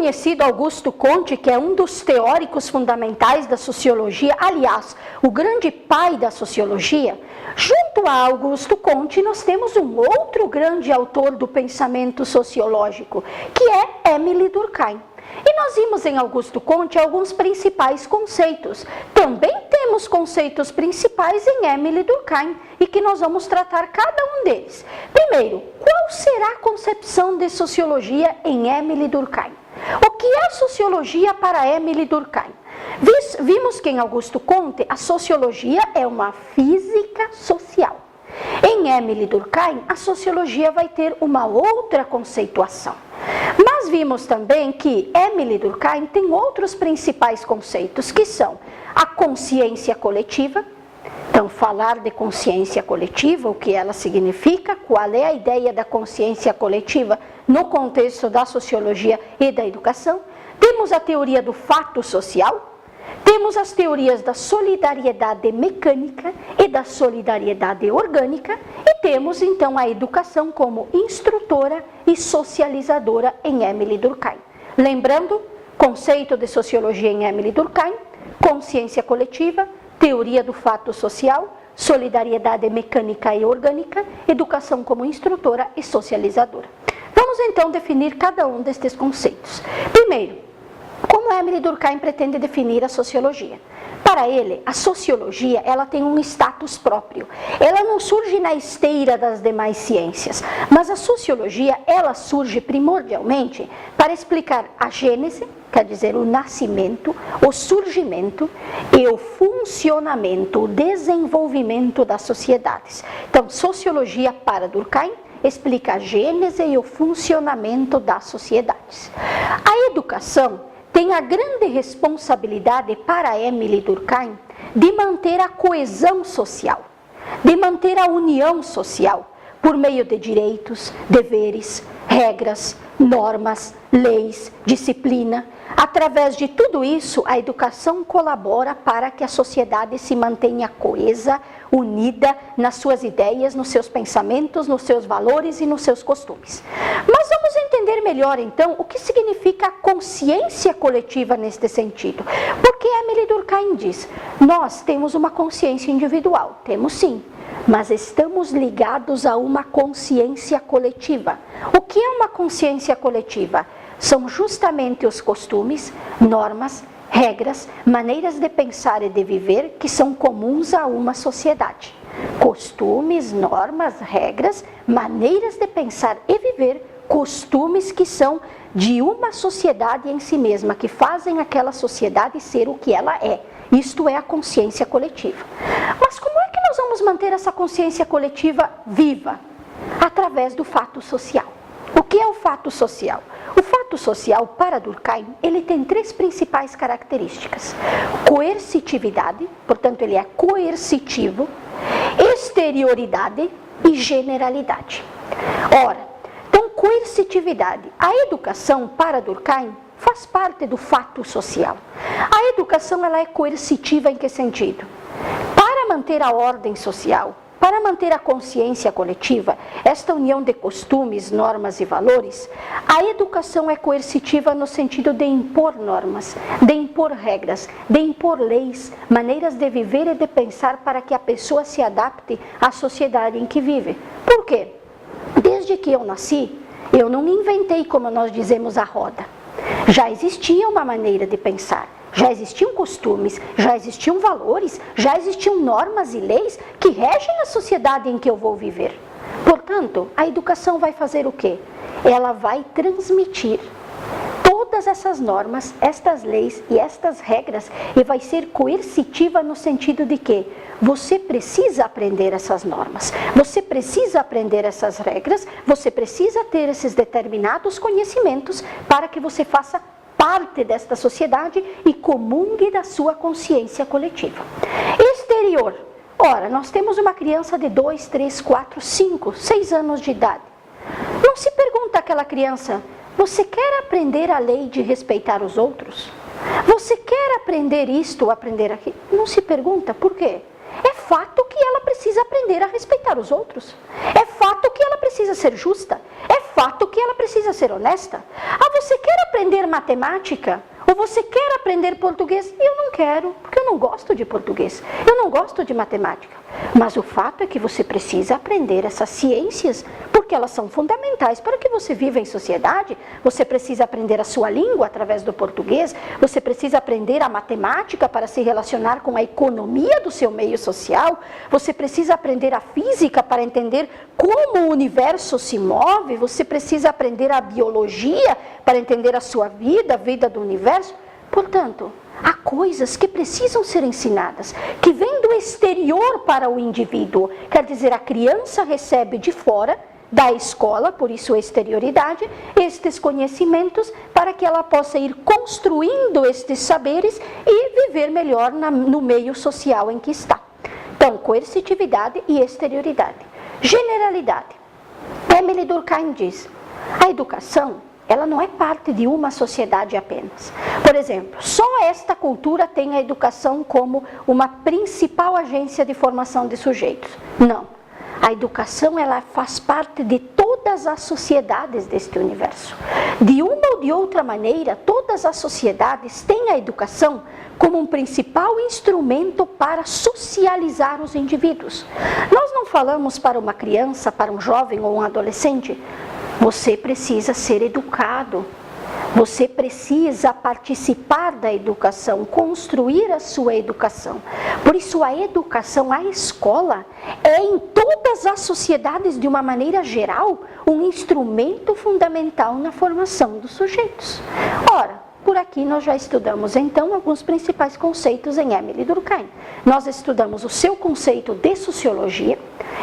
conhecido Augusto Comte, que é um dos teóricos fundamentais da sociologia, aliás, o grande pai da sociologia, junto a Augusto Comte nós temos um outro grande autor do pensamento sociológico, que é Émile Durkheim. E nós vimos em Augusto Comte alguns principais conceitos. Também temos conceitos principais em Émile Durkheim e que nós vamos tratar cada um deles. Primeiro, qual será a concepção de sociologia em Émile Durkheim? O que é sociologia para Émile Durkheim? Vimos que em Augusto Comte a sociologia é uma física social. Em Émile Durkheim, a sociologia vai ter uma outra conceituação. Mas vimos também que Émile Durkheim tem outros principais conceitos, que são a consciência coletiva. Então, falar de consciência coletiva, o que ela significa, qual é a ideia da consciência coletiva no contexto da sociologia e da educação. Temos a teoria do fato social. Temos as teorias da solidariedade mecânica e da solidariedade orgânica e temos então a educação como instrutora e socializadora em Émile Durkheim. Lembrando, conceito de sociologia em Émile Durkheim, consciência coletiva, teoria do fato social, solidariedade mecânica e orgânica, educação como instrutora e socializadora. Vamos então definir cada um destes conceitos. Primeiro, como Émile Durkheim pretende definir a sociologia? Para ele, a sociologia ela tem um status próprio. Ela não surge na esteira das demais ciências, mas a sociologia ela surge primordialmente para explicar a gênese, quer dizer, o nascimento, o surgimento e o funcionamento, o desenvolvimento das sociedades. Então, sociologia para Durkheim explica a gênese e o funcionamento das sociedades. A educação tem a grande responsabilidade para Émile Durkheim de manter a coesão social, de manter a união social, por meio de direitos, deveres, regras, normas, leis, disciplina. Através de tudo isso, a educação colabora para que a sociedade se mantenha coesa, unida nas suas ideias, nos seus pensamentos, nos seus valores e nos seus costumes. Mas vamos entender melhor, então, o que significa a consciência coletiva neste sentido. Porque Émile Durkheim diz, nós temos uma consciência individual, temos sim, mas estamos ligados a uma consciência coletiva. O que é uma consciência coletiva? São justamente os costumes, normas, regras, maneiras de pensar e de viver que são comuns a uma sociedade. Costumes, normas, regras, maneiras de pensar e viver, costumes que são de uma sociedade em si mesma, que fazem aquela sociedade ser o que ela é. Isto é a consciência coletiva. Mas como é que nós vamos manter essa consciência coletiva viva? Através do fato social. O que é o fato social? O fato social, para Durkheim, ele tem três principais características. Coercitividade, portanto ele é coercitivo, exterioridade e generalidade. Ora, então coercitividade. A educação, para Durkheim, faz parte do fato social. A educação ela é coercitiva em que sentido? Para manter a ordem social, para manter a consciência coletiva, esta união de costumes, normas e valores, a educação é coercitiva no sentido de impor normas, de impor regras, de impor leis, maneiras de viver e de pensar para que a pessoa se adapte à sociedade em que vive. Por quê? Desde que eu nasci, eu não inventei, como nós dizemos, a roda. Já existia uma maneira de pensar. Já existiam costumes, já existiam valores, já existiam normas e leis que regem a sociedade em que eu vou viver. Portanto, a educação vai fazer o quê? Ela vai transmitir todas essas normas, estas leis e estas regras e vai ser coercitiva no sentido de que você precisa aprender essas normas, você precisa aprender essas regras, você precisa ter esses determinados conhecimentos para que você faça parte desta sociedade e comungue da sua consciência coletiva. Exterior. Ora, nós temos uma criança de 2, 3, 4, 5, 6 anos de idade. Não se pergunta àquela criança, você quer aprender a lei de respeitar os outros? Você quer aprender isto ou aprender aquilo? Não se pergunta, por quê? É fato que ela precisa aprender a respeitar os outros. É fato que ela precisa ser justa. É fato que ela precisa ser honesta. Ah, você quer aprender matemática? Ou você quer aprender português? Eu não quero, porque eu não gosto de português. Eu não gosto de matemática. Mas o fato é que você precisa aprender essas ciências, porque elas são fundamentais para que você viva em sociedade. Você precisa aprender a sua língua através do português. Você precisa aprender a matemática para se relacionar com a economia do seu meio social. Você precisa aprender a física para entender como o universo se move. Você precisa aprender a biologia para entender a sua vida, a vida do universo. Portanto, há coisas que precisam ser ensinadas, que vêm do exterior para o indivíduo. Quer dizer, a criança recebe de fora da escola, por isso a exterioridade, estes conhecimentos para que ela possa ir construindo estes saberes e viver melhor no meio social em que está. Então, coercitividade e exterioridade. Generalidade. Emily Durkheim diz, a educação, ela não é parte de uma sociedade apenas. Por exemplo, só esta cultura tem a educação como uma principal agência de formação de sujeitos. Não. A educação, ela faz parte de todas as sociedades deste universo. De uma ou de outra maneira, todas as sociedades têm a educação como um principal instrumento para socializar os indivíduos. Nós não falamos para uma criança, para um jovem ou um adolescente, você precisa ser educado, você precisa participar da educação, construir a sua educação. Por isso a educação, a escola, é em todas as sociedades, de uma maneira geral, um instrumento fundamental na formação dos sujeitos. Ora, por aqui nós já estudamos então alguns principais conceitos em Emily Durkheim. Nós estudamos o seu conceito de sociologia,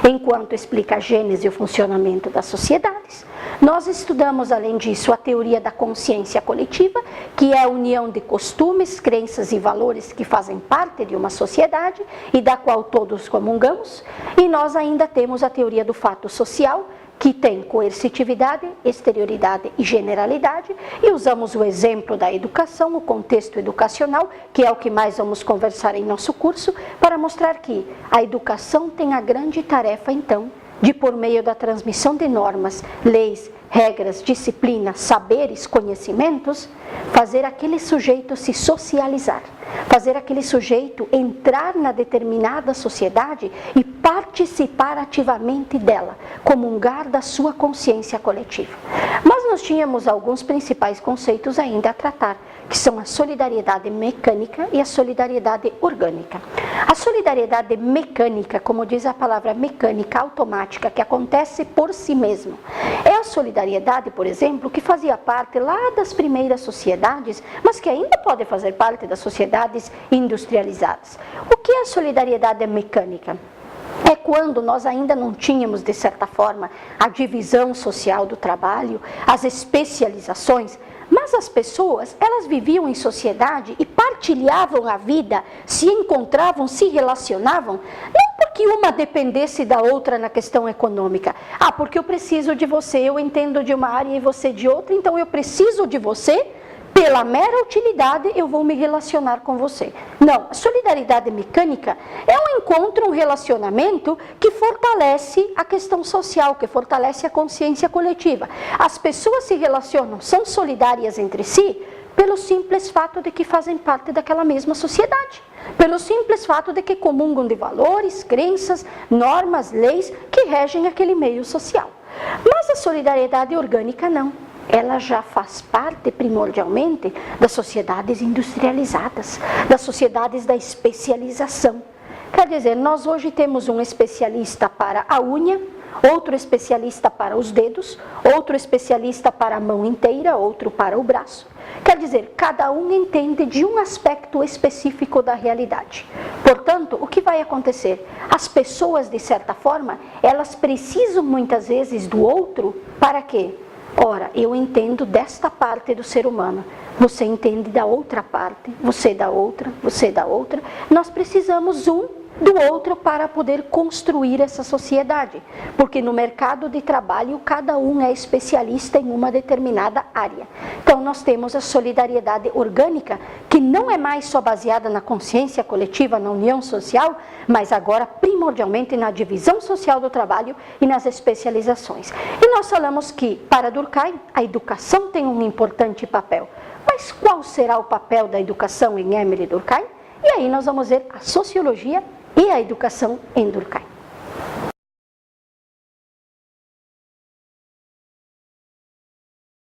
enquanto explica a gênese e o funcionamento das sociedades. Nós estudamos, além disso, a teoria da consciência coletiva, que é a união de costumes, crenças e valores que fazem parte de uma sociedade e da qual todos comungamos. E nós ainda temos a teoria do fato social, que tem coercitividade, exterioridade e generalidade, e usamos o exemplo da educação, o contexto educacional, que é o que mais vamos conversar em nosso curso, para mostrar que a educação tem a grande tarefa, então, de, por meio da transmissão de normas, leis, regras, disciplinas, saberes, conhecimentos, fazer aquele sujeito se socializar, fazer aquele sujeito entrar na determinada sociedade e participar ativamente dela, comungar da sua consciência coletiva. Mas nós tínhamos alguns principais conceitos ainda a tratar, que são a solidariedade mecânica e a solidariedade orgânica. A solidariedade mecânica, como diz a palavra mecânica, automática, que acontece por si mesmo, é a solidariedade, por exemplo, que fazia parte lá das primeiras sociedades, mas que ainda pode fazer parte das sociedades industrializadas. O que é a solidariedade mecânica? É quando nós ainda não tínhamos, de certa forma, a divisão social do trabalho, as especializações, mas as pessoas, elas viviam em sociedade e partilhavam a vida, se encontravam, se relacionavam, não porque uma dependesse da outra na questão econômica. Ah, porque eu preciso de você, eu entendo de uma área e você de outra, então eu preciso de você, pela mera utilidade eu vou me relacionar com você. Não, a solidariedade mecânica é um encontro, um relacionamento que fortalece a questão social, que fortalece a consciência coletiva. As pessoas se relacionam, são solidárias entre si, pelo simples fato de que fazem parte daquela mesma sociedade, pelo simples fato de que comungam de valores, crenças, normas, leis que regem aquele meio social. Mas a solidariedade orgânica não. Ela já faz parte primordialmente das sociedades industrializadas, das sociedades da especialização. Quer dizer, nós hoje temos um especialista para a unha, outro especialista para os dedos, outro especialista para a mão inteira, outro para o braço. Quer dizer, cada um entende de um aspecto específico da realidade. Portanto, o que vai acontecer? As pessoas, de certa forma, elas precisam muitas vezes do outro para quê? Ora, eu entendo desta parte do ser humano, você entende da outra parte, você da outra, você da outra. Nós precisamos um do outro para poder construir essa sociedade, porque no mercado de trabalho cada um é especialista em uma determinada área. Então nós temos a solidariedade orgânica, que não é mais só baseada na consciência coletiva, na união social, mas agora primordialmente na divisão social do trabalho e nas especializações. E nós falamos que, para Durkheim, a educação tem um importante papel. Mas qual será o papel da educação em Emile Durkheim? E aí nós vamos ver a sociologia e a educação em Durkheim.